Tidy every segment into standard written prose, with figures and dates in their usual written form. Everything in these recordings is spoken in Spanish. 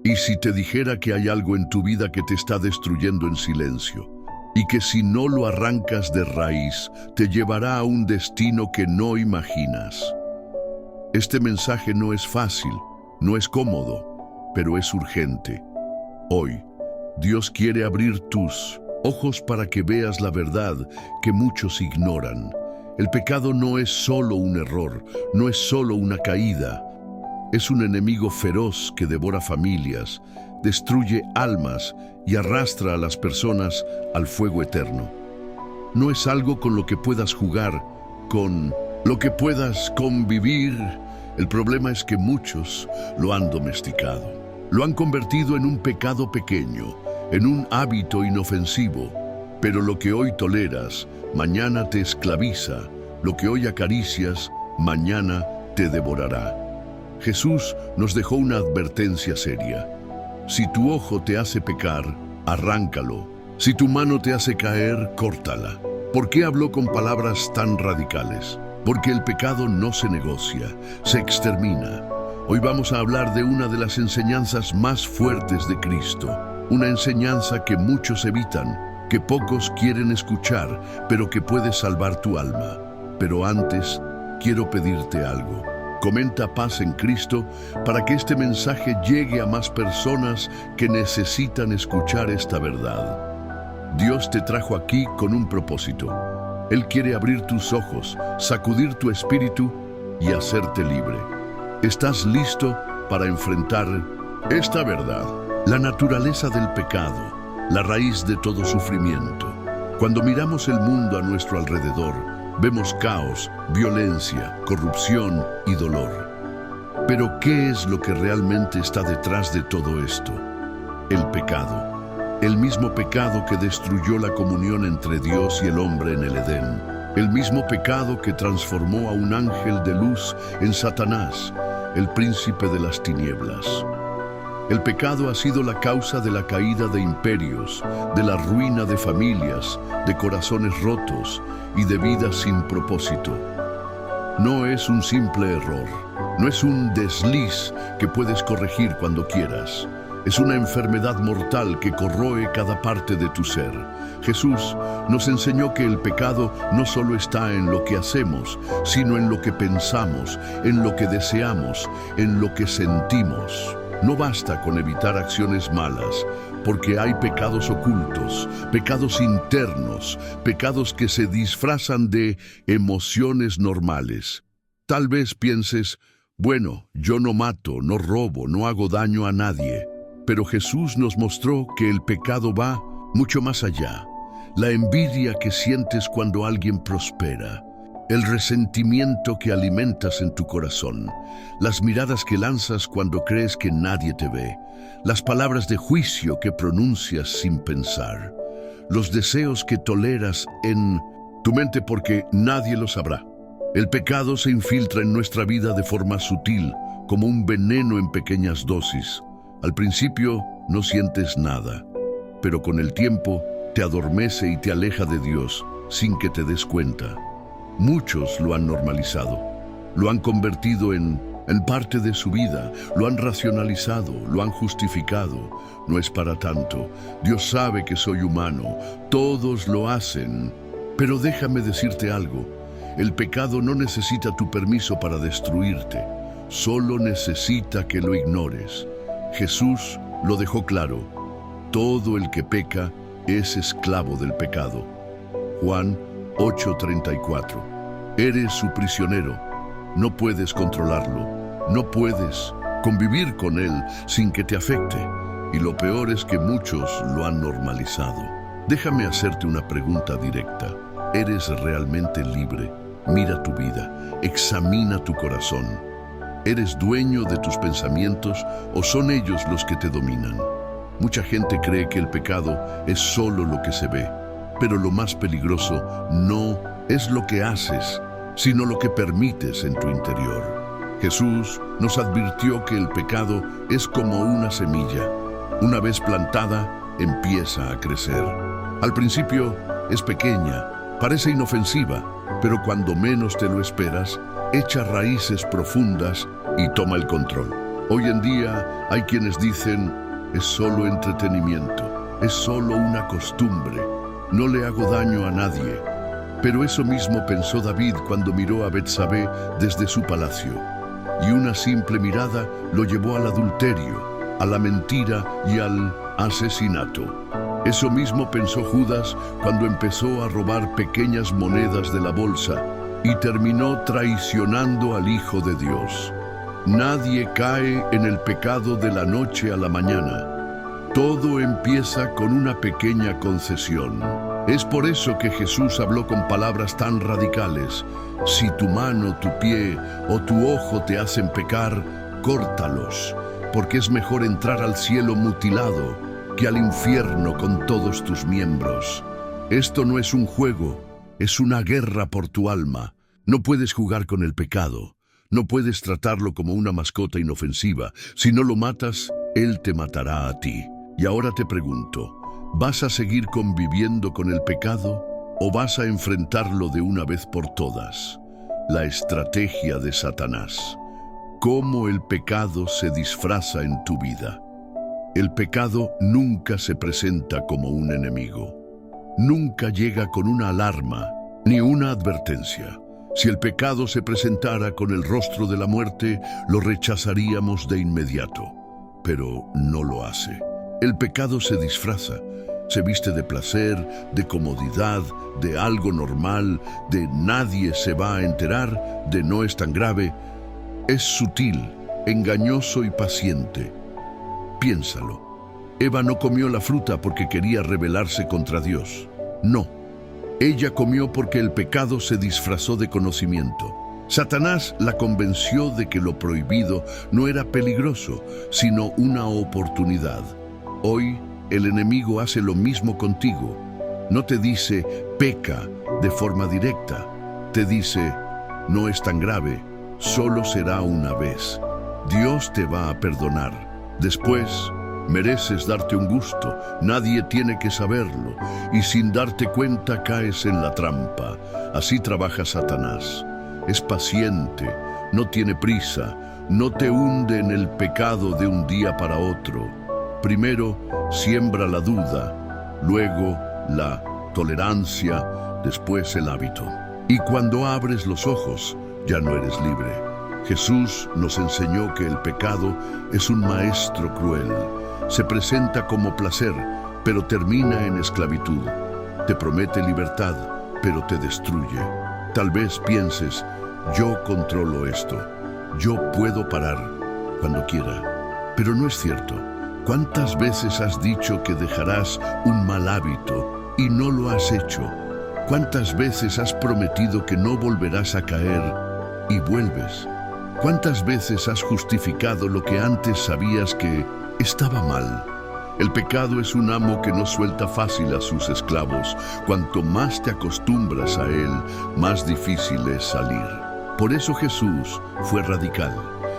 ¿Y si te dijera que hay algo en tu vida que te está destruyendo en silencio? Y que si no lo arrancas de raíz, te llevará a un destino que no imaginas. Este mensaje no es fácil, no es cómodo, pero es urgente. Hoy, Dios quiere abrir tus ojos para que veas la verdad que muchos ignoran. El pecado no es solo un error, no es solo una caída. Es un enemigo feroz que devora familias, destruye almas y arrastra a las personas al fuego eterno. No es algo con lo que puedas jugar, con lo que puedas convivir. El problema es que muchos lo han domesticado. Lo han convertido en un pecado pequeño, en un hábito inofensivo. Pero lo que hoy toleras, mañana te esclaviza. Lo que hoy acaricias, mañana te devorará. Jesús nos dejó una advertencia seria. Si tu ojo te hace pecar, arráncalo. Si tu mano te hace caer, córtala. ¿Por qué habló con palabras tan radicales? Porque el pecado no se negocia, se extermina. Hoy vamos a hablar de una de las enseñanzas más fuertes de Cristo. Una enseñanza que muchos evitan, que pocos quieren escuchar, pero que puede salvar tu alma. Pero antes, quiero pedirte algo. Comenta Paz en Cristo para que este mensaje llegue a más personas que necesitan escuchar esta verdad. Dios te trajo aquí con un propósito. Él quiere abrir tus ojos, sacudir tu espíritu y hacerte libre. ¿Estás listo para enfrentar esta verdad? La naturaleza del pecado, la raíz de todo sufrimiento. Cuando miramos el mundo a nuestro alrededor, vemos caos, violencia, corrupción y dolor. Pero ¿qué es lo que realmente está detrás de todo esto? El pecado. El mismo pecado que destruyó la comunión entre Dios y el hombre en el Edén. El mismo pecado que transformó a un ángel de luz en Satanás, el príncipe de las tinieblas. El pecado ha sido la causa de la caída de imperios, de la ruina de familias, de corazones rotos y de vidas sin propósito. No es un simple error, no es un desliz que puedes corregir cuando quieras. Es una enfermedad mortal que corroe cada parte de tu ser. Jesús nos enseñó que el pecado no solo está en lo que hacemos, sino en lo que pensamos, en lo que deseamos, en lo que sentimos. No basta con evitar acciones malas, porque hay pecados ocultos, pecados internos, pecados que se disfrazan de emociones normales. Tal vez pienses, bueno, yo no mato, no robo, no hago daño a nadie. Pero Jesús nos mostró que el pecado va mucho más allá. La envidia que sientes cuando alguien prospera, el resentimiento que alimentas en tu corazón, las miradas que lanzas cuando crees que nadie te ve, las palabras de juicio que pronuncias sin pensar, los deseos que toleras en tu mente porque nadie lo sabrá. El pecado se infiltra en nuestra vida de forma sutil, como un veneno en pequeñas dosis. Al principio no sientes nada, pero con el tiempo te adormece y te aleja de Dios sin que te des cuenta. Muchos lo han normalizado, lo han convertido en parte de su vida, lo han racionalizado, lo han justificado. No es para tanto. Dios sabe que soy humano, todos lo hacen. Pero déjame decirte algo, el pecado no necesita tu permiso para destruirte, solo necesita que lo ignores. Jesús lo dejó claro, todo el que peca es esclavo del pecado. Juan 8:34. Eres su prisionero, no puedes controlarlo, no puedes convivir con él sin que te afecte. Y lo peor es que muchos lo han normalizado. Déjame hacerte una pregunta directa. ¿Eres realmente libre? Mira tu vida, examina tu corazón. ¿Eres dueño de tus pensamientos o son ellos los que te dominan? Mucha gente cree que el pecado es solo lo que se ve, pero lo más peligroso no es lo que haces, sino lo que permites en tu interior. Jesús nos advirtió que el pecado es como una semilla. Una vez plantada, empieza a crecer. Al principio es pequeña, parece inofensiva, pero cuando menos te lo esperas, echa raíces profundas y toma el control. Hoy en día hay quienes dicen, es solo entretenimiento, es solo una costumbre, no le hago daño a nadie. Pero eso mismo pensó David cuando miró a Betsabé desde su palacio. Y una simple mirada lo llevó al adulterio, a la mentira y al asesinato. Eso mismo pensó Judas cuando empezó a robar pequeñas monedas de la bolsa y terminó traicionando al Hijo de Dios. Nadie cae en el pecado de la noche a la mañana. Todo empieza con una pequeña concesión. Es por eso que Jesús habló con palabras tan radicales. Si tu mano, tu pie o tu ojo te hacen pecar, córtalos, porque es mejor entrar al cielo mutilado que al infierno con todos tus miembros. Esto no es un juego, es una guerra por tu alma. No puedes jugar con el pecado. No puedes tratarlo como una mascota inofensiva. Si no lo matas, él te matará a ti. Y ahora te pregunto, ¿vas a seguir conviviendo con el pecado o vas a enfrentarlo de una vez por todas? La estrategia de Satanás. ¿Cómo el pecado se disfraza en tu vida? El pecado nunca se presenta como un enemigo. Nunca llega con una alarma ni una advertencia. Si el pecado se presentara con el rostro de la muerte, lo rechazaríamos de inmediato. Pero no lo hace. El pecado se disfraza, se viste de placer, de comodidad, de algo normal, de nadie se va a enterar, de no es tan grave. Es sutil, engañoso y paciente. Piénsalo. Eva no comió la fruta porque quería rebelarse contra Dios. No. Ella comió porque el pecado se disfrazó de conocimiento. Satanás la convenció de que lo prohibido no era peligroso, sino una oportunidad. Hoy, el enemigo hace lo mismo contigo. No te dice, peca, de forma directa. Te dice, no es tan grave, solo será una vez. Dios te va a perdonar. Después, mereces darte un gusto. Nadie tiene que saberlo. Y sin darte cuenta caes en la trampa. Así trabaja Satanás. Es paciente, no tiene prisa, no te hunde en el pecado de un día para otro. Primero siembra la duda, luego la tolerancia, después el hábito. Y cuando abres los ojos, ya no eres libre. Jesús nos enseñó que el pecado es un maestro cruel. Se presenta como placer, pero termina en esclavitud. Te promete libertad, pero te destruye. Tal vez pienses, yo controlo esto, yo puedo parar cuando quiera. Pero no es cierto. ¿Cuántas veces has dicho que dejarás un mal hábito y no lo has hecho? ¿Cuántas veces has prometido que no volverás a caer y vuelves? ¿Cuántas veces has justificado lo que antes sabías que estaba mal? El pecado es un amo que no suelta fácil a sus esclavos. Cuanto más te acostumbras a él, más difícil es salir. Por eso Jesús fue radical.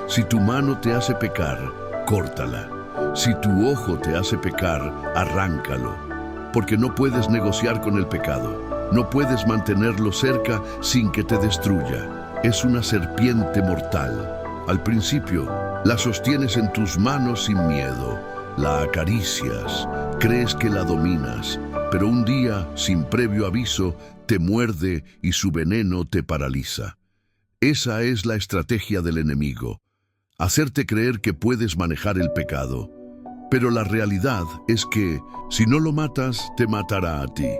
Si tu mano te hace pecar, córtala. Si tu ojo te hace pecar, arráncalo. Porque no puedes negociar con el pecado. No puedes mantenerlo cerca sin que te destruya. Es una serpiente mortal. Al principio, la sostienes en tus manos sin miedo. La acaricias, crees que la dominas, pero un día, sin previo aviso, te muerde y su veneno te paraliza. Esa es la estrategia del enemigo. Hacerte creer que puedes manejar el pecado. Pero la realidad es que, si no lo matas, te matará a ti.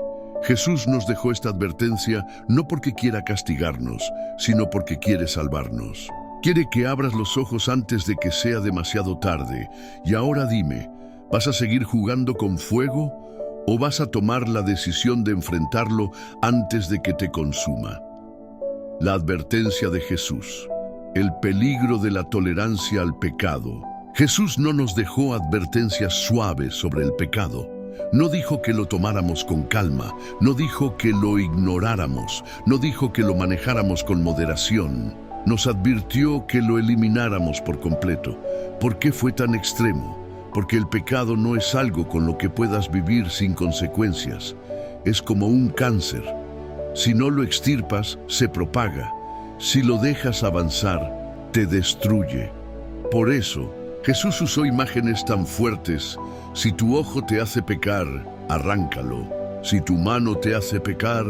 Jesús nos dejó esta advertencia no porque quiera castigarnos, sino porque quiere salvarnos. Quiere que abras los ojos antes de que sea demasiado tarde. Y ahora dime, ¿vas a seguir jugando con fuego o vas a tomar la decisión de enfrentarlo antes de que te consuma? La advertencia de Jesús. El peligro de la tolerancia al pecado. Jesús no nos dejó advertencias suaves sobre el pecado. No dijo que lo tomáramos con calma, no dijo que lo ignoráramos, no dijo que lo manejáramos con moderación. Nos advirtió que lo elimináramos por completo. ¿Por qué fue tan extremo? Porque el pecado no es algo con lo que puedas vivir sin consecuencias. Es como un cáncer. Si no lo extirpas, se propaga. Si lo dejas avanzar, te destruye. Por eso, Jesús usó imágenes tan fuertes. Si tu ojo te hace pecar, arráncalo. Si tu mano te hace pecar,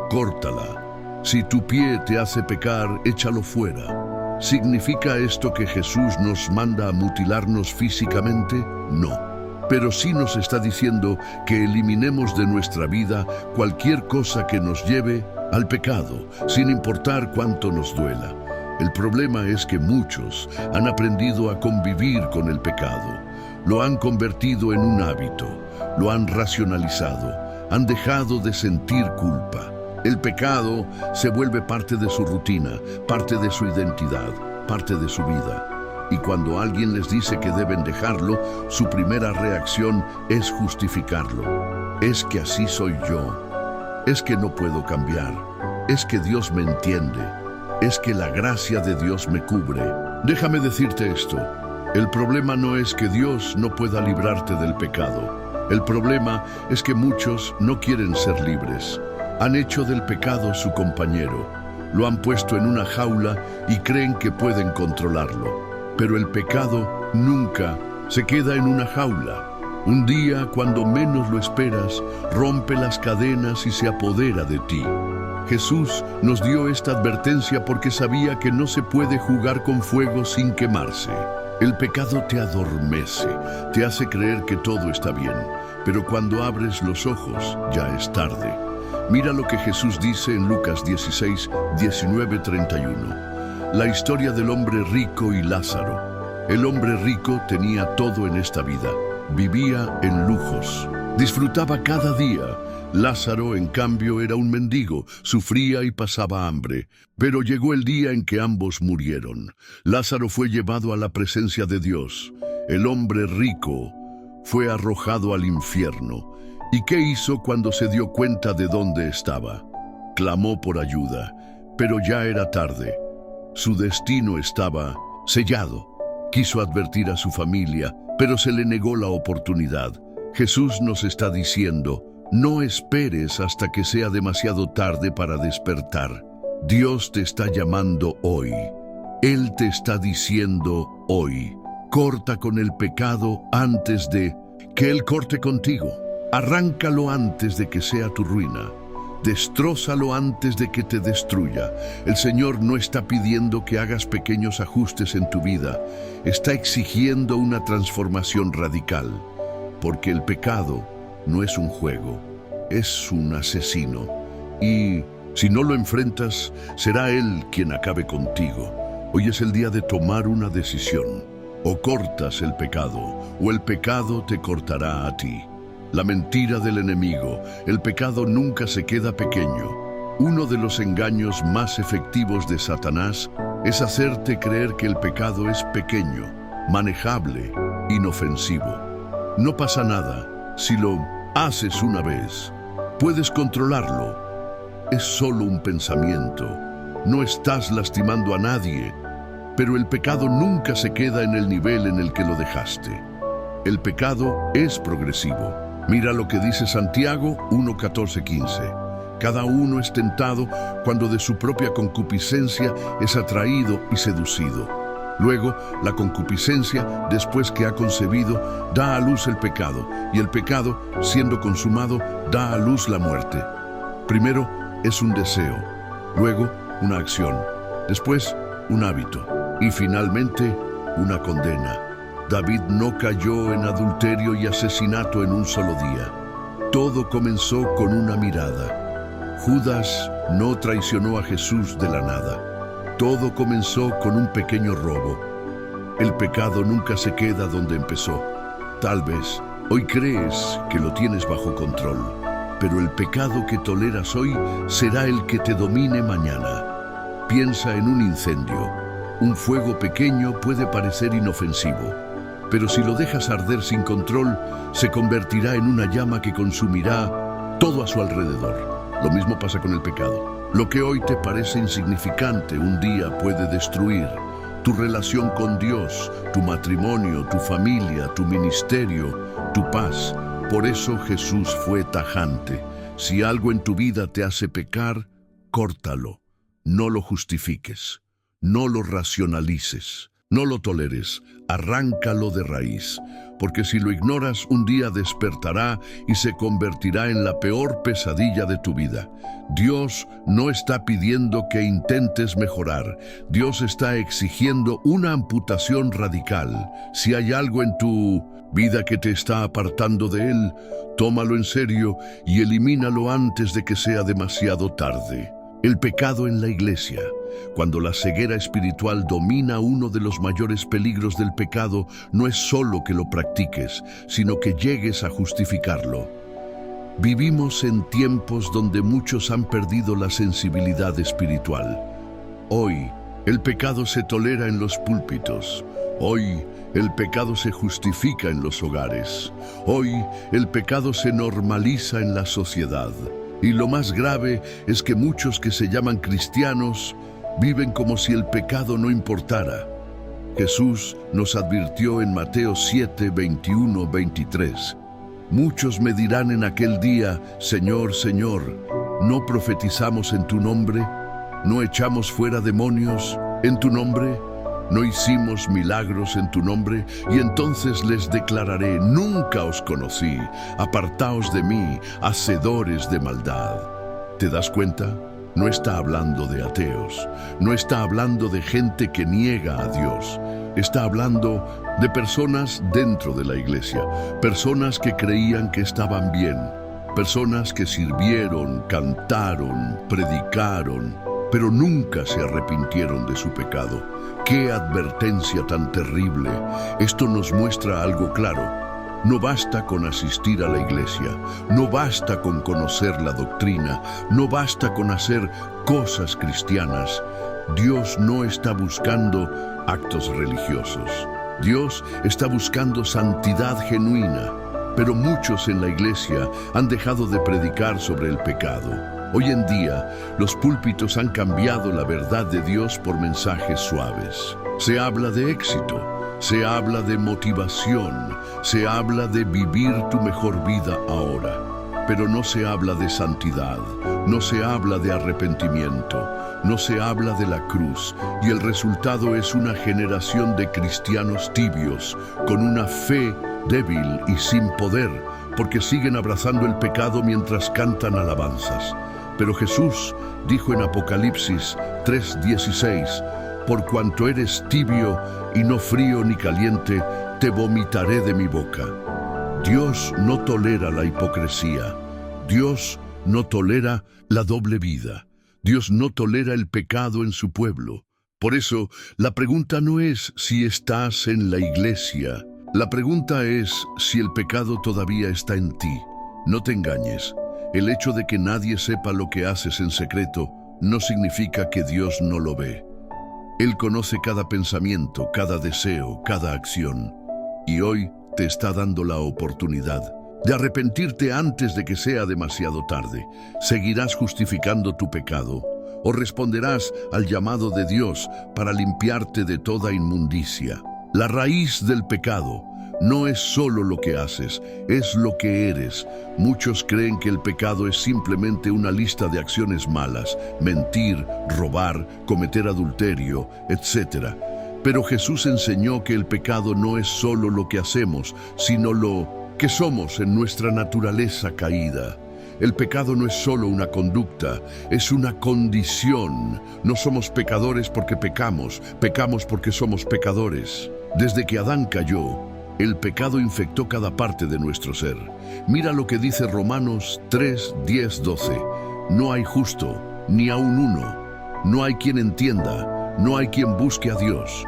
córtala. Si tu pie te hace pecar, échalo fuera. ¿Significa esto que Jesús nos manda a mutilarnos físicamente? No. Pero sí nos está diciendo que eliminemos de nuestra vida cualquier cosa que nos lleve al pecado, sin importar cuánto nos duela. El problema es que muchos han aprendido a convivir con el pecado. Lo han convertido en un hábito, lo han racionalizado, han dejado de sentir culpa. El pecado se vuelve parte de su rutina, parte de su identidad, parte de su vida. Y cuando alguien les dice que deben dejarlo, su primera reacción es justificarlo. Es que así soy yo. Es que no puedo cambiar. Es que Dios me entiende. Es que la gracia de Dios me cubre. Déjame decirte esto. El problema no es que Dios no pueda librarte del pecado. El problema es que muchos no quieren ser libres. Han hecho del pecado su compañero. Lo han puesto en una jaula y creen que pueden controlarlo. Pero el pecado nunca se queda en una jaula. Un día, cuando menos lo esperas, rompe las cadenas y se apodera de ti. Jesús nos dio esta advertencia porque sabía que no se puede jugar con fuego sin quemarse. El pecado te adormece, te hace creer que todo está bien, pero cuando abres los ojos ya es tarde. Mira lo que Jesús dice en Lucas 16, 19, 31. La historia del hombre rico y Lázaro. El hombre rico tenía todo en esta vida. Vivía en lujos. Disfrutaba cada día. Lázaro, en cambio, era un mendigo. Sufría y pasaba hambre. Pero llegó el día en que ambos murieron. Lázaro fue llevado a la presencia de Dios. El hombre rico fue arrojado al infierno. ¿Y qué hizo cuando se dio cuenta de dónde estaba? Clamó por ayuda, pero ya era tarde. Su destino estaba sellado. Quiso advertir a su familia, pero se le negó la oportunidad. Jesús nos está diciendo, no esperes hasta que sea demasiado tarde para despertar. Dios te está llamando hoy. Él te está diciendo hoy. Corta con el pecado antes de que Él corte contigo. Arráncalo antes de que sea tu ruina. Destrózalo antes de que te destruya. El Señor no está pidiendo que hagas pequeños ajustes en tu vida. Está exigiendo una transformación radical. Porque el pecado no es un juego, es un asesino. Y si no lo enfrentas, será Él quien acabe contigo. Hoy es el día de tomar una decisión. O cortas el pecado, o el pecado te cortará a ti. La mentira del enemigo, el pecado nunca se queda pequeño. Uno de los engaños más efectivos de Satanás es hacerte creer que el pecado es pequeño, manejable, inofensivo. No pasa nada si lo haces una vez. Puedes controlarlo. Es solo un pensamiento. No estás lastimando a nadie, pero el pecado nunca se queda en el nivel en el que lo dejaste. El pecado es progresivo. Mira lo que dice Santiago 1, 14, 15. Cada uno es tentado cuando de su propia concupiscencia es atraído y seducido. Luego, la concupiscencia, después que ha concebido, da a luz el pecado, y el pecado, siendo consumado, da a luz la muerte. Primero es un deseo, luego una acción, después un hábito, y finalmente una condena. David no cayó en adulterio y asesinato en un solo día. Todo comenzó con una mirada. Judas no traicionó a Jesús de la nada. Todo comenzó con un pequeño robo. El pecado nunca se queda donde empezó. Tal vez hoy crees que lo tienes bajo control, pero el pecado que toleras hoy será el que te domine mañana. Piensa en un incendio. Un fuego pequeño puede parecer inofensivo, pero si lo dejas arder sin control, se convertirá en una llama que consumirá todo a su alrededor. Lo mismo pasa con el pecado. Lo que hoy te parece insignificante, un día puede destruir tu relación con Dios, tu matrimonio, tu familia, tu ministerio, tu paz. Por eso Jesús fue tajante. Si algo en tu vida te hace pecar, córtalo. No lo justifiques. No lo racionalices. No lo toleres, arráncalo de raíz, porque si lo ignoras, un día despertará y se convertirá en la peor pesadilla de tu vida. Dios no está pidiendo que intentes mejorar. Dios está exigiendo una amputación radical. Si hay algo en tu vida que te está apartando de Él, tómalo en serio y elimínalo antes de que sea demasiado tarde. El pecado en la iglesia. Cuando la ceguera espiritual domina, uno de los mayores peligros del pecado no es solo que lo practiques, sino que llegues a justificarlo. Vivimos en tiempos donde muchos han perdido la sensibilidad espiritual. Hoy, el pecado se tolera en los púlpitos. Hoy, el pecado se justifica en los hogares. Hoy, el pecado se normaliza en la sociedad. Y lo más grave es que muchos que se llaman cristianos viven como si el pecado no importara. Jesús nos advirtió en Mateo 7, 21, 23. Muchos me dirán en aquel día: Señor, Señor, ¿no profetizamos en tu nombre? ¿No echamos fuera demonios en tu nombre? ¿No hicimos milagros en tu nombre? Y entonces les declararé: nunca os conocí, apartaos de mí, hacedores de maldad. ¿Te das cuenta? No está hablando de ateos, no está hablando de gente que niega a Dios. Está hablando de personas dentro de la iglesia, personas que creían que estaban bien, personas que sirvieron, cantaron, predicaron, pero nunca se arrepintieron de su pecado. ¡Qué advertencia tan terrible! Esto nos muestra algo claro. No basta con asistir a la iglesia, no basta con conocer la doctrina, no basta con hacer cosas cristianas. Dios no está buscando actos religiosos. Dios está buscando santidad genuina. Pero muchos en la iglesia han dejado de predicar sobre el pecado. Hoy en día, los púlpitos han cambiado la verdad de Dios por mensajes suaves. Se habla de éxito, se habla de motivación, se habla de vivir tu mejor vida ahora. Pero no se habla de santidad, no se habla de arrepentimiento, no se habla de la cruz. Y el resultado es una generación de cristianos tibios, con una fe débil y sin poder, porque siguen abrazando el pecado mientras cantan alabanzas. Pero Jesús dijo en Apocalipsis 3:16, por cuanto eres tibio y no frío ni caliente, te vomitaré de mi boca. Dios no tolera la hipocresía. Dios no tolera la doble vida. Dios no tolera el pecado en su pueblo. Por eso, la pregunta no es si estás en la iglesia. La pregunta es si el pecado todavía está en ti. No te engañes. El hecho de que nadie sepa lo que haces en secreto no significa que Dios no lo ve. Él conoce cada pensamiento, cada deseo, cada acción. Y hoy te está dando la oportunidad de arrepentirte antes de que sea demasiado tarde. ¿Seguirás justificando tu pecado o responderás al llamado de Dios para limpiarte de toda inmundicia? La raíz del pecado no es solo lo que haces, es lo que eres. Muchos creen que el pecado es simplemente una lista de acciones malas: mentir, robar, cometer adulterio, etc. Pero Jesús enseñó que el pecado no es solo lo que hacemos, sino lo que somos en nuestra naturaleza caída. El pecado no es solo una conducta, es una condición. No somos pecadores porque pecamos, pecamos porque somos pecadores. Desde que Adán cayó, el pecado infectó cada parte de nuestro ser. Mira lo que dice Romanos 3, 10, 12. No hay justo, ni aun uno. No hay quien entienda, no hay quien busque a Dios.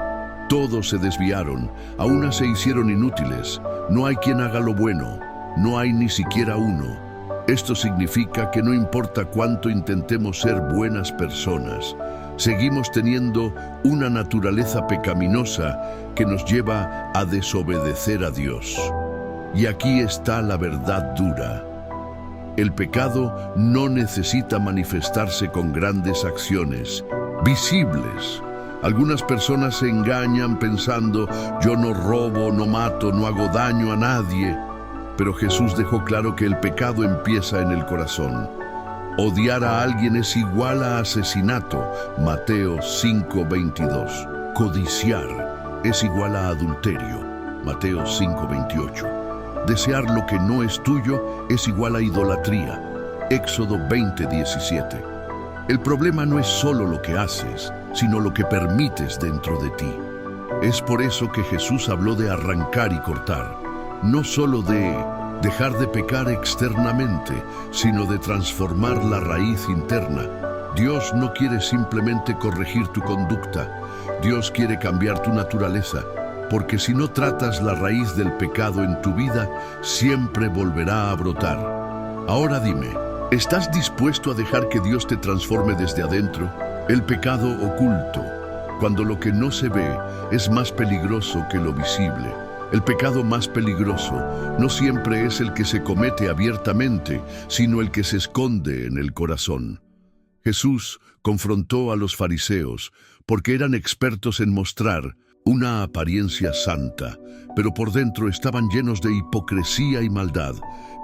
Todos se desviaron, a una se hicieron inútiles. No hay quien haga lo bueno, no hay ni siquiera uno. Esto significa que no importa cuánto intentemos ser buenas personas, seguimos teniendo una naturaleza pecaminosa que nos lleva a desobedecer a Dios. Y aquí está la verdad dura. El pecado no necesita manifestarse con grandes acciones visibles. Algunas personas se engañan pensando: yo no robo, no mato, no hago daño a nadie. Pero Jesús dejó claro que el pecado empieza en el corazón. Odiar a alguien es igual a asesinato. Mateo 5:22. Codiciar es igual a adulterio. Mateo 5:28. Desear lo que no es tuyo es igual a idolatría. Éxodo 20:17. El problema no es solo lo que haces, sino lo que permites dentro de ti. Es por eso que Jesús habló de arrancar y cortar, no solo de dejar de pecar externamente, sino de transformar la raíz interna. Dios no quiere simplemente corregir tu conducta, Dios quiere cambiar tu naturaleza, porque si no tratas la raíz del pecado en tu vida, siempre volverá a brotar. Ahora dime, ¿estás dispuesto a dejar que Dios te transforme desde adentro? El pecado oculto, cuando lo que no se ve es más peligroso que lo visible. El pecado más peligroso no siempre es el que se comete abiertamente, sino el que se esconde en el corazón. Jesús confrontó a los fariseos porque eran expertos en mostrar una apariencia santa, pero por dentro estaban llenos de hipocresía y maldad.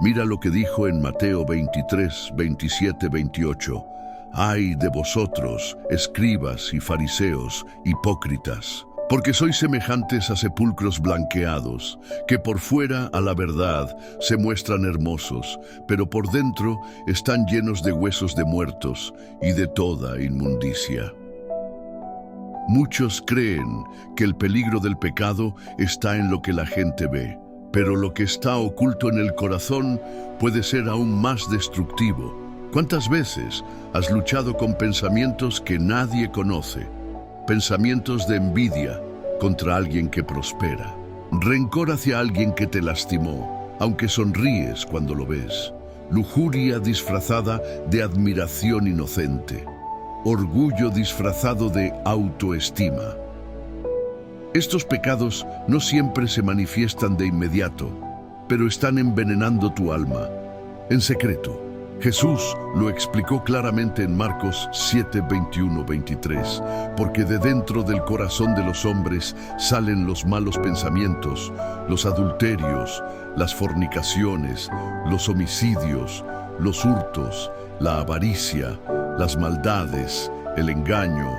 Mira lo que dijo en Mateo 23, 27, 28. ¡Ay de vosotros, escribas y fariseos, hipócritas! Porque sois semejantes a sepulcros blanqueados, que por fuera, a la verdad, se muestran hermosos, pero por dentro están llenos de huesos de muertos y de toda inmundicia. Muchos creen que el peligro del pecado está en lo que la gente ve, pero lo que está oculto en el corazón puede ser aún más destructivo. ¿Cuántas veces has luchado con pensamientos que nadie conoce? Pensamientos de envidia contra alguien que prospera, rencor hacia alguien que te lastimó, aunque sonríes cuando lo ves, lujuria disfrazada de admiración inocente, orgullo disfrazado de autoestima. Estos pecados no siempre se manifiestan de inmediato, pero están envenenando tu alma, en secreto. Jesús lo explicó claramente en Marcos 7, 21, 23, porque de dentro del corazón de los hombres salen los malos pensamientos, los adulterios, las fornicaciones, los homicidios, los hurtos, la avaricia, las maldades, el engaño,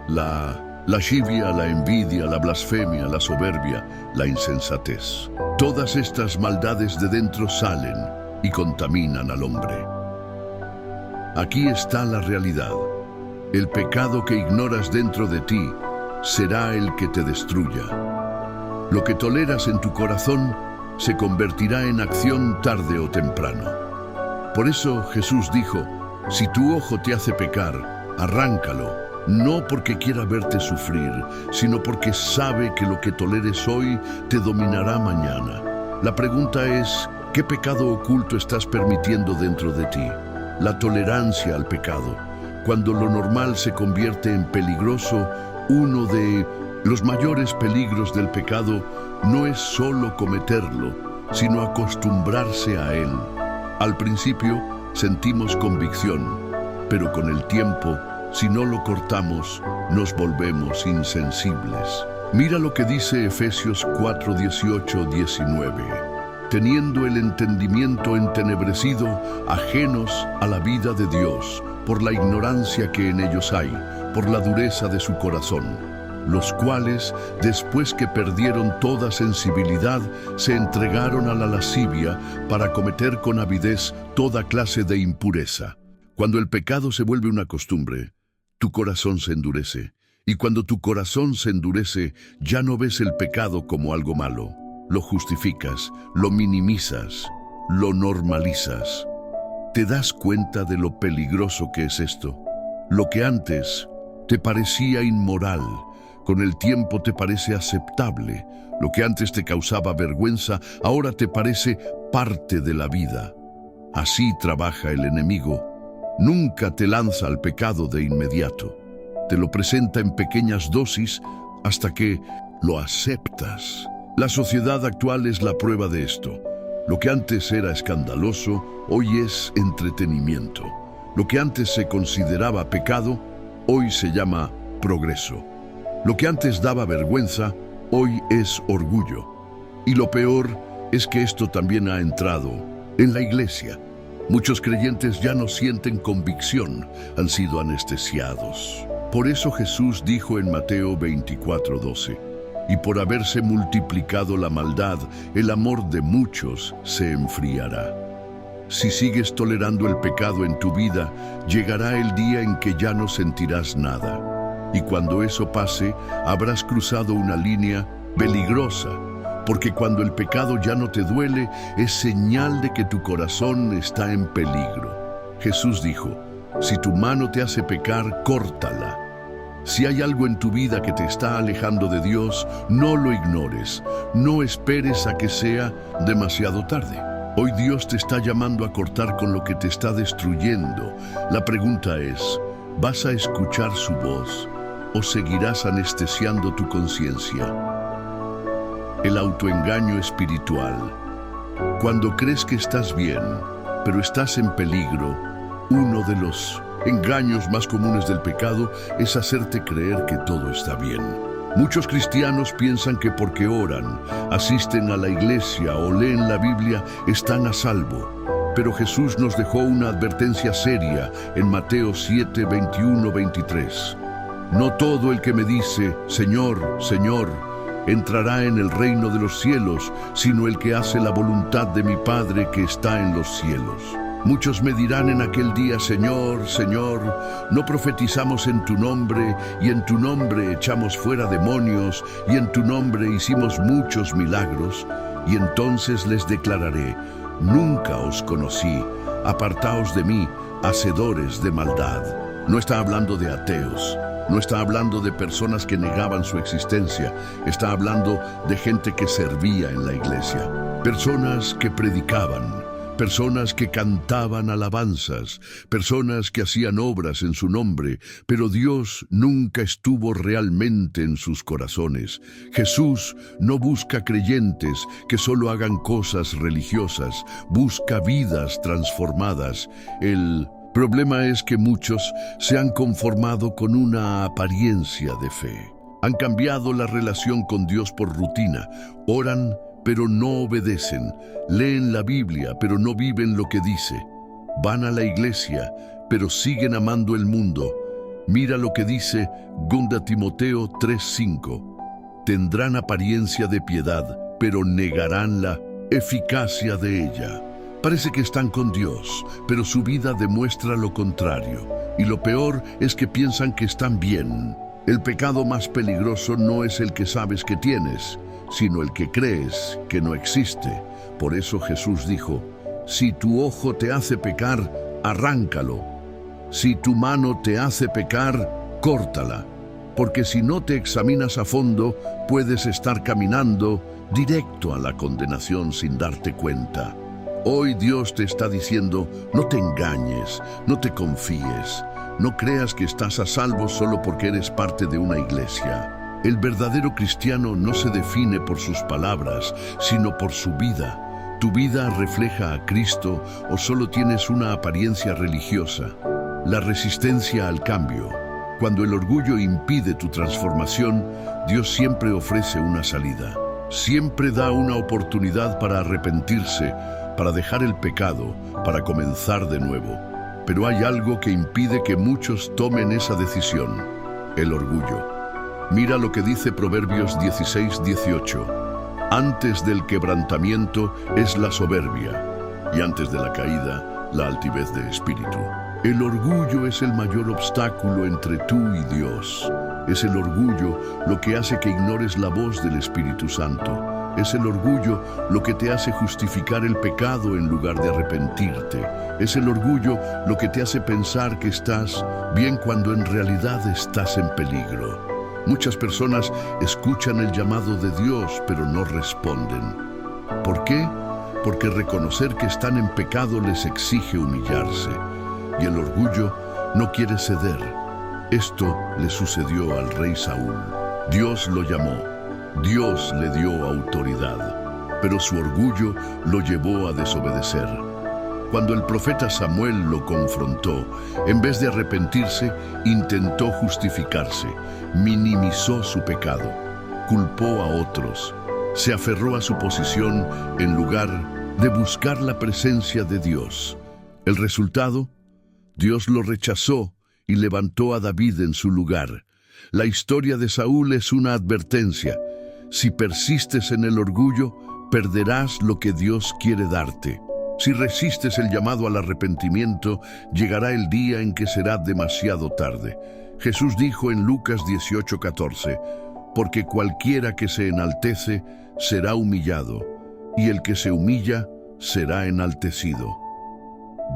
la lascivia, la envidia, la blasfemia, la soberbia, la insensatez. Todas estas maldades de dentro salen y contaminan al hombre. Aquí está la realidad. El pecado que ignoras dentro de ti será el que te destruya. Lo que toleras en tu corazón se convertirá en acción tarde o temprano. Por eso Jesús dijo, si tu ojo te hace pecar, arráncalo, no porque quiera verte sufrir, sino porque sabe que lo que toleres hoy te dominará mañana. La pregunta es, ¿qué pecado oculto estás permitiendo dentro de ti? La tolerancia al pecado. Cuando lo normal se convierte en peligroso, uno de los mayores peligros del pecado no es solo cometerlo, sino acostumbrarse a él. Al principio sentimos convicción, pero con el tiempo, si no lo cortamos, nos volvemos insensibles. Mira lo que dice Efesios 4, 18, 19. Teniendo el entendimiento entenebrecido, ajenos a la vida de Dios, por la ignorancia que en ellos hay, por la dureza de su corazón, los cuales, después que perdieron toda sensibilidad, se entregaron a la lascivia para cometer con avidez toda clase de impureza. Cuando el pecado se vuelve una costumbre, tu corazón se endurece, y cuando tu corazón se endurece, ya no ves el pecado como algo malo. Lo justificas, lo minimizas, lo normalizas. ¿Te das cuenta de lo peligroso que es esto? Lo que antes te parecía inmoral, con el tiempo te parece aceptable. Lo que antes te causaba vergüenza, ahora te parece parte de la vida. Así trabaja el enemigo. Nunca te lanza al pecado de inmediato. Te lo presenta en pequeñas dosis hasta que lo aceptas. La sociedad actual es la prueba de esto. Lo que antes era escandaloso, hoy es entretenimiento. Lo que antes se consideraba pecado, hoy se llama progreso. Lo que antes daba vergüenza, hoy es orgullo. Y lo peor es que esto también ha entrado en la iglesia. Muchos creyentes ya no sienten convicción, han sido anestesiados. Por eso Jesús dijo en Mateo 24:12, y por haberse multiplicado la maldad, el amor de muchos se enfriará. Si sigues tolerando el pecado en tu vida, llegará el día en que ya no sentirás nada. Y cuando eso pase, habrás cruzado una línea peligrosa, porque cuando el pecado ya no te duele, es señal de que tu corazón está en peligro. Jesús dijo, si tu mano te hace pecar, córtala. Si hay algo en tu vida que te está alejando de Dios, no lo ignores. No esperes a que sea demasiado tarde. Hoy Dios te está llamando a cortar con lo que te está destruyendo. La pregunta es, ¿vas a escuchar su voz o seguirás anestesiando tu conciencia? El autoengaño espiritual. Cuando crees que estás bien, pero estás en peligro, uno de los engaños más comunes del pecado es hacerte creer que todo está bien. Muchos cristianos piensan que porque oran, asisten a la iglesia o leen la Biblia, están a salvo. Pero Jesús nos dejó una advertencia seria en Mateo 7, 21, 23. No todo el que me dice, Señor, Señor, entrará en el reino de los cielos, sino el que hace la voluntad de mi Padre que está en los cielos. Muchos me dirán en aquel día, Señor, Señor, no profetizamos en tu nombre, y en tu nombre echamos fuera demonios, y en tu nombre hicimos muchos milagros. Y entonces les declararé, nunca os conocí, apartaos de mí, hacedores de maldad. No está hablando de ateos, no está hablando de personas que negaban su existencia, está hablando de gente que servía en la iglesia, personas que predicaban, personas que cantaban alabanzas, personas que hacían obras en su nombre, pero Dios nunca estuvo realmente en sus corazones. Jesús no busca creyentes que solo hagan cosas religiosas, busca vidas transformadas. El problema es que muchos se han conformado con una apariencia de fe. Han cambiado la relación con Dios por rutina, oran, pero no obedecen, leen la Biblia, pero no viven lo que dice. Van a la iglesia, pero siguen amando el mundo. Mira lo que dice 2 Timoteo 3:5. Tendrán apariencia de piedad, pero negarán la eficacia de ella. Parece que están con Dios, pero su vida demuestra lo contrario. Y lo peor es que piensan que están bien. El pecado más peligroso no es el que sabes que tienes, sino el que crees que no existe. Por eso Jesús dijo, si tu ojo te hace pecar, arráncalo. Si tu mano te hace pecar, córtala. Porque si no te examinas a fondo, puedes estar caminando directo a la condenación sin darte cuenta. Hoy Dios te está diciendo, no te engañes, no te confíes, no creas que estás a salvo solo porque eres parte de una iglesia. El verdadero cristiano no se define por sus palabras, sino por su vida. ¿Tu vida refleja a Cristo o solo tienes una apariencia religiosa? La resistencia al cambio. Cuando el orgullo impide tu transformación, Dios siempre ofrece una salida. Siempre da una oportunidad para arrepentirse, para dejar el pecado, para comenzar de nuevo. Pero hay algo que impide que muchos tomen esa decisión: el orgullo. Mira lo que dice Proverbios 16:18. Antes del quebrantamiento es la soberbia, y antes de la caída, la altivez de espíritu. El orgullo es el mayor obstáculo entre tú y Dios. Es el orgullo lo que hace que ignores la voz del Espíritu Santo. Es el orgullo lo que te hace justificar el pecado en lugar de arrepentirte. Es el orgullo lo que te hace pensar que estás bien cuando en realidad estás en peligro. Muchas personas escuchan el llamado de Dios, pero no responden. ¿Por qué? Porque reconocer que están en pecado les exige humillarse. Y el orgullo no quiere ceder. Esto le sucedió al rey Saúl. Dios lo llamó. Dios le dio autoridad, pero su orgullo lo llevó a desobedecer. Cuando el profeta Samuel lo confrontó, en vez de arrepentirse, intentó justificarse, minimizó su pecado, culpó a otros, se aferró a su posición en lugar de buscar la presencia de Dios. El resultado, Dios lo rechazó y levantó a David en su lugar. La historia de Saúl es una advertencia. Si persistes en el orgullo, perderás lo que Dios quiere darte. Si resistes el llamado al arrepentimiento, llegará el día en que será demasiado tarde. Jesús dijo en Lucas 18:14, porque cualquiera que se enaltece será humillado, y el que se humilla será enaltecido.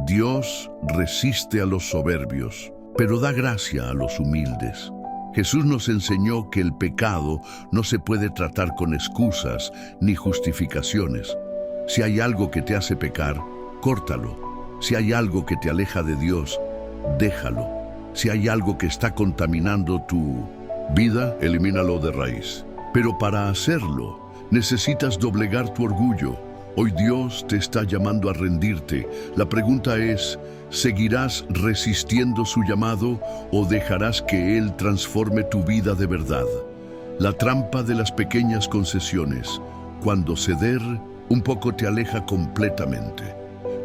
Dios resiste a los soberbios, pero da gracia a los humildes. Jesús nos enseñó que el pecado no se puede tratar con excusas ni justificaciones. Si hay algo que te hace pecar, córtalo. Si hay algo que te aleja de Dios, déjalo. Si hay algo que está contaminando tu vida, elimínalo de raíz. Pero para hacerlo, necesitas doblegar tu orgullo. Hoy Dios te está llamando a rendirte. La pregunta es, ¿seguirás resistiendo su llamado o dejarás que Él transforme tu vida de verdad? La trampa de las pequeñas concesiones. Cuando ceder un poco te aleja completamente.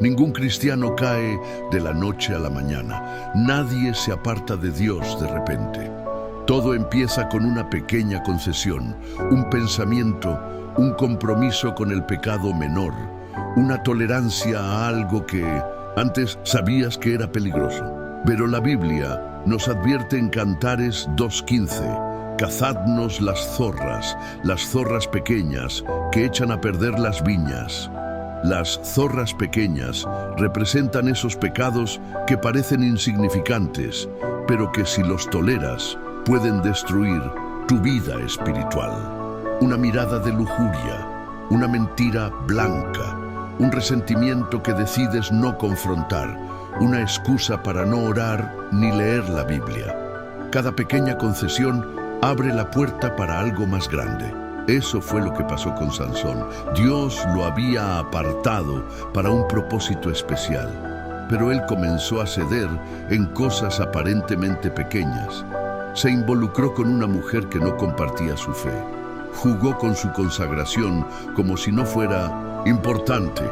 Ningún cristiano cae de la noche a la mañana. Nadie se aparta de Dios de repente. Todo empieza con una pequeña concesión, un pensamiento, un compromiso con el pecado menor, una tolerancia a algo que antes sabías que era peligroso. Pero la Biblia nos advierte en Cantares 2:15, cazadnos las zorras pequeñas que echan a perder las viñas. Las zorras pequeñas representan esos pecados que parecen insignificantes, pero que si los toleras, pueden destruir tu vida espiritual. Una mirada de lujuria, una mentira blanca, un resentimiento que decides no confrontar, una excusa para no orar ni leer la Biblia. Cada pequeña concesión abre la puerta para algo más grande. Eso fue lo que pasó con Sansón. Dios lo había apartado para un propósito especial, pero él comenzó a ceder en cosas aparentemente pequeñas. Se involucró con una mujer que no compartía su fe. Jugó con su consagración como si no fuera importante.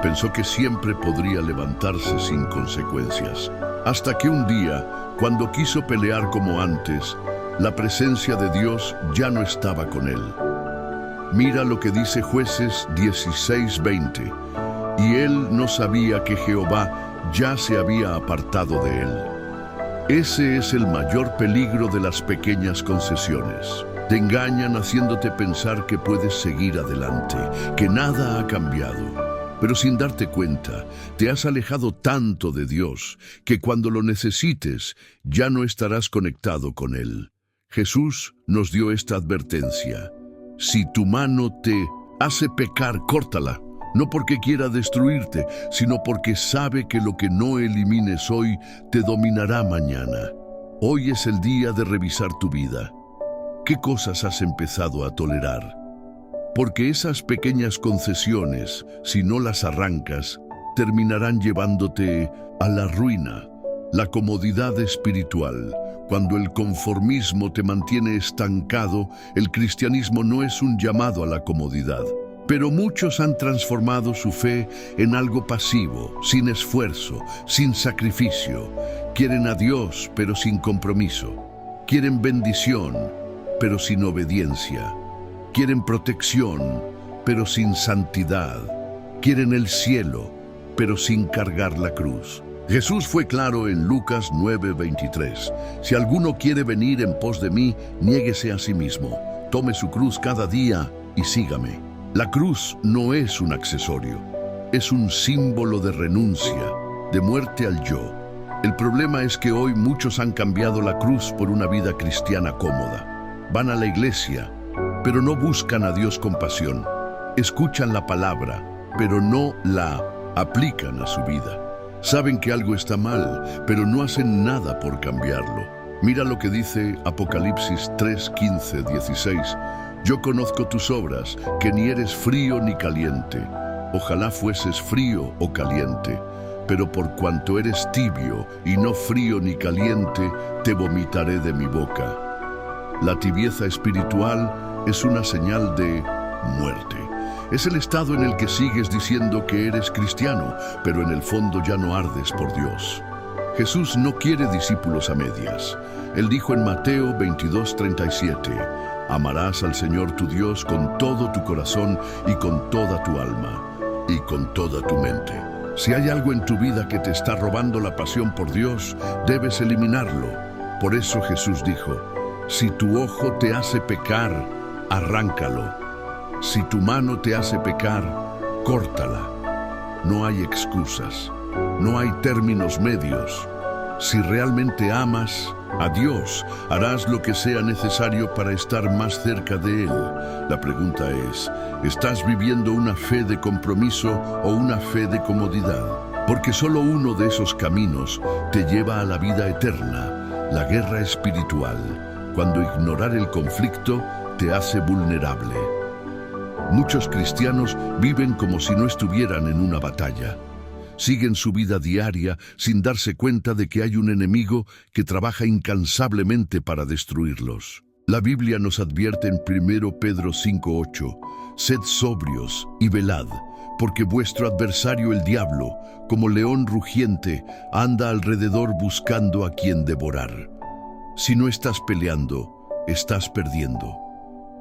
Pensó que siempre podría levantarse sin consecuencias. Hasta que un día, cuando quiso pelear como antes, la presencia de Dios ya no estaba con él. Mira lo que dice Jueces 16:20. Y él no sabía que Jehová ya se había apartado de él. Ese es el mayor peligro de las pequeñas concesiones. Te engañan haciéndote pensar que puedes seguir adelante, que nada ha cambiado. Pero sin darte cuenta, te has alejado tanto de Dios que cuando lo necesites, ya no estarás conectado con Él. Jesús nos dio esta advertencia. Si tu mano te hace pecar, córtala. No porque quiera destruirte, sino porque sabe que lo que no elimines hoy te dominará mañana. Hoy es el día de revisar tu vida. ¿Qué cosas has empezado a tolerar? Porque esas pequeñas concesiones, si no las arrancas, terminarán llevándote a la ruina. La comodidad espiritual. Cuando el conformismo te mantiene estancado, el cristianismo no es un llamado a la comodidad. Pero muchos han transformado su fe en algo pasivo, sin esfuerzo, sin sacrificio. Quieren a Dios, pero sin compromiso. Quieren bendición, pero sin obediencia. Quieren protección, pero sin santidad. Quieren el cielo, pero sin cargar la cruz. Jesús fue claro en Lucas 9:23. Si alguno quiere venir en pos de mí, niéguese a sí mismo. Tome su cruz cada día y sígame. La cruz no es un accesorio, es un símbolo de renuncia, de muerte al yo. El problema es que hoy muchos han cambiado la cruz por una vida cristiana cómoda. Van a la iglesia, pero no buscan a Dios con pasión. Escuchan la palabra, pero no la aplican a su vida. Saben que algo está mal, pero no hacen nada por cambiarlo. Mira lo que dice Apocalipsis 3:15-16. Yo conozco tus obras, que ni eres frío ni caliente. Ojalá fueses frío o caliente, pero por cuanto eres tibio y no frío ni caliente, te vomitaré de mi boca. La tibieza espiritual es una señal de muerte. Es el estado en el que sigues diciendo que eres cristiano, pero en el fondo ya no ardes por Dios. Jesús no quiere discípulos a medias. Él dijo en Mateo 22:37, Amarás al Señor tu Dios con todo tu corazón y con toda tu alma y con toda tu mente. Si hay algo en tu vida que te está robando la pasión por Dios, debes eliminarlo. Por eso Jesús dijo, si tu ojo te hace pecar, arráncalo. Si tu mano te hace pecar, córtala. No hay excusas, no hay términos medios. Si realmente amas a Dios, harás lo que sea necesario para estar más cerca de Él. La pregunta es, ¿estás viviendo una fe de compromiso o una fe de comodidad? Porque solo uno de esos caminos te lleva a la vida eterna, la guerra espiritual, cuando ignorar el conflicto te hace vulnerable. Muchos cristianos viven como si no estuvieran en una batalla. Siguen su vida diaria sin darse cuenta de que hay un enemigo que trabaja incansablemente para destruirlos. La Biblia nos advierte en 1 Pedro 5:8, sed sobrios y velad, porque vuestro adversario el diablo, como león rugiente, anda alrededor buscando a quien devorar. Si no estás peleando, estás perdiendo.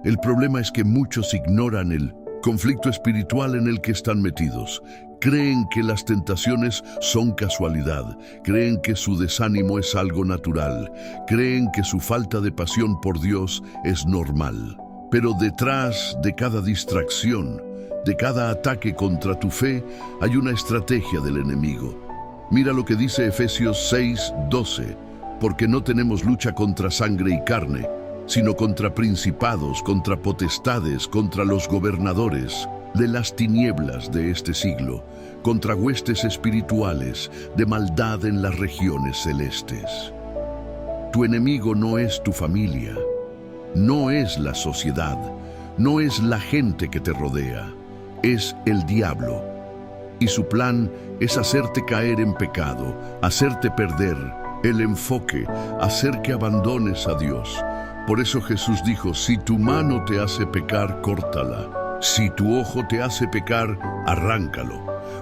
El problema es que muchos ignoran el conflicto espiritual en el que están metidos. Creen que las tentaciones son casualidad, creen que su desánimo es algo natural, creen que su falta de pasión por Dios es normal. Pero detrás de cada distracción, de cada ataque contra tu fe, hay una estrategia del enemigo. Mira lo que dice Efesios 6:12, porque no tenemos lucha contra sangre y carne, sino contra principados, contra potestades, contra los gobernadores de las tinieblas de este siglo, contra huestes espirituales de maldad en las regiones celestes. Tu enemigo no es tu familia, no es la sociedad, no es la gente que te rodea, es el diablo. Y su plan es hacerte caer en pecado, hacerte perder el enfoque, hacer que abandones a Dios. Por eso Jesús dijo, si tu mano te hace pecar, córtala. Si tu ojo te hace pecar, arráncalo.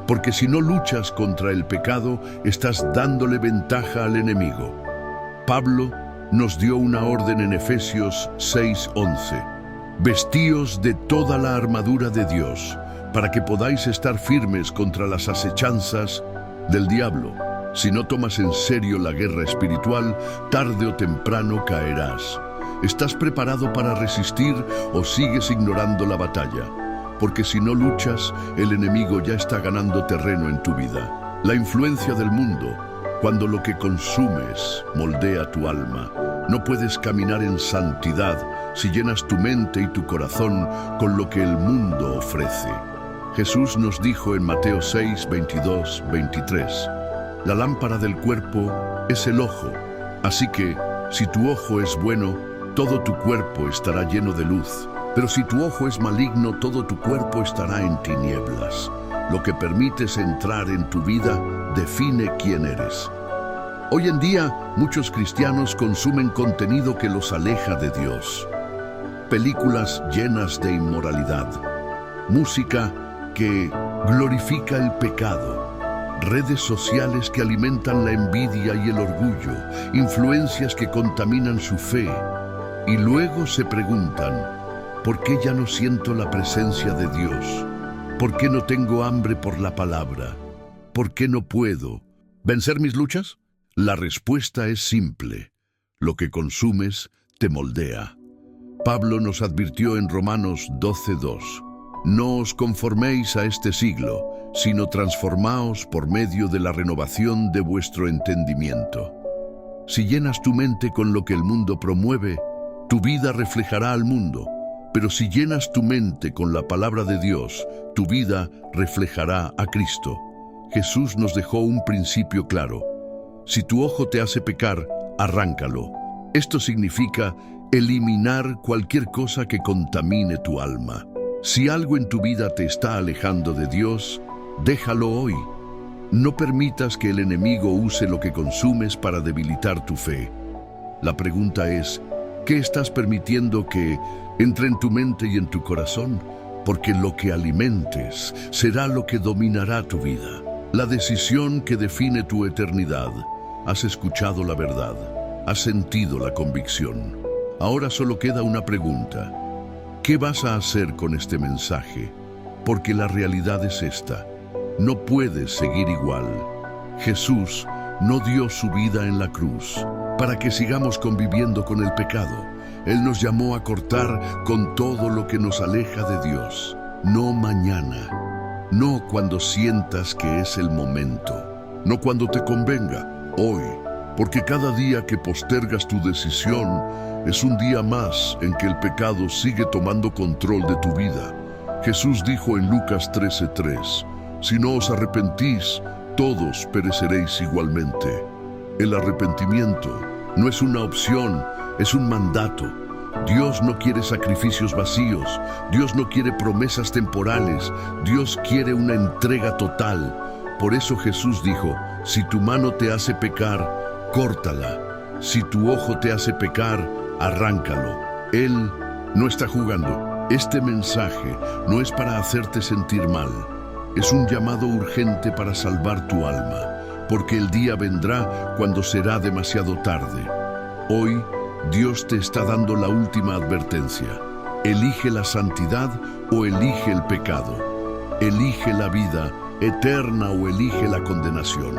Porque si no luchas contra el pecado, estás dándole ventaja al enemigo. Pablo nos dio una orden en Efesios 6:11. Vestíos de toda la armadura de Dios, para que podáis estar firmes contra las acechanzas del diablo. Si no tomas en serio la guerra espiritual, tarde o temprano caerás. ¿Estás preparado para resistir o sigues ignorando la batalla? Porque si no luchas, el enemigo ya está ganando terreno en tu vida. La influencia del mundo, cuando lo que consumes moldea tu alma. No puedes caminar en santidad si llenas tu mente y tu corazón con lo que el mundo ofrece. Jesús nos dijo en Mateo 6:22-23, la lámpara del cuerpo es el ojo, así que si tu ojo es bueno, todo tu cuerpo estará lleno de luz. Pero si tu ojo es maligno, todo tu cuerpo estará en tinieblas. Lo que permites entrar en tu vida define quién eres. Hoy en día, muchos cristianos consumen contenido que los aleja de Dios. Películas llenas de inmoralidad, música que glorifica el pecado, redes sociales que alimentan la envidia y el orgullo, influencias que contaminan su fe. Y luego se preguntan, ¿por qué ya no siento la presencia de Dios? ¿Por qué no tengo hambre por la palabra? ¿Por qué no puedo vencer mis luchas? La respuesta es simple. Lo que consumes te moldea. Pablo nos advirtió en Romanos 12:2. No os conforméis a este siglo, sino transformaos por medio de la renovación de vuestro entendimiento. Si llenas tu mente con lo que el mundo promueve, tu vida reflejará al mundo. Pero si llenas tu mente con la palabra de Dios, tu vida reflejará a Cristo. Jesús nos dejó un principio claro. Si tu ojo te hace pecar, arráncalo. Esto significa eliminar cualquier cosa que contamine tu alma. Si algo en tu vida te está alejando de Dios, déjalo hoy. No permitas que el enemigo use lo que consumes para debilitar tu fe. La pregunta es, ¿qué estás permitiendo que entre en tu mente y en tu corazón? Porque lo que alimentes será lo que dominará tu vida. La decisión que define tu eternidad. Has escuchado la verdad, has sentido la convicción. Ahora solo queda una pregunta. ¿Qué vas a hacer con este mensaje? Porque la realidad es esta. No puedes seguir igual. Jesús no dio su vida en la cruz para que sigamos conviviendo con el pecado. Él nos llamó a cortar con todo lo que nos aleja de Dios. No mañana, no cuando sientas que es el momento, no cuando te convenga, hoy. Porque cada día que postergas tu decisión es un día más en que el pecado sigue tomando control de tu vida. Jesús dijo en Lucas 13:3, si no os arrepentís, todos pereceréis igualmente. El arrepentimiento no es una opción, es un mandato. Dios no quiere sacrificios vacíos, Dios no quiere promesas temporales, Dios quiere una entrega total. Por eso Jesús dijo, si tu mano te hace pecar, córtala. Si tu ojo te hace pecar, arráncalo. Él no está jugando. Este mensaje no es para hacerte sentir mal. Es un llamado urgente para salvar tu alma, porque el día vendrá cuando será demasiado tarde. Hoy, Dios te está dando la última advertencia. Elige la santidad o elige el pecado. Elige la vida eterna o elige la condenación.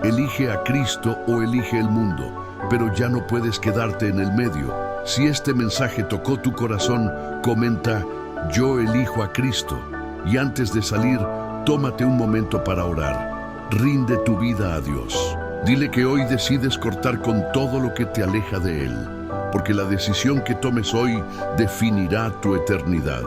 Elige a Cristo o elige el mundo, pero ya no puedes quedarte en el medio. Si este mensaje tocó tu corazón, comenta, yo elijo a Cristo. Y antes de salir, tómate un momento para orar. Rinde tu vida a Dios. Dile que hoy decides cortar con todo lo que te aleja de Él, porque la decisión que tomes hoy definirá tu eternidad.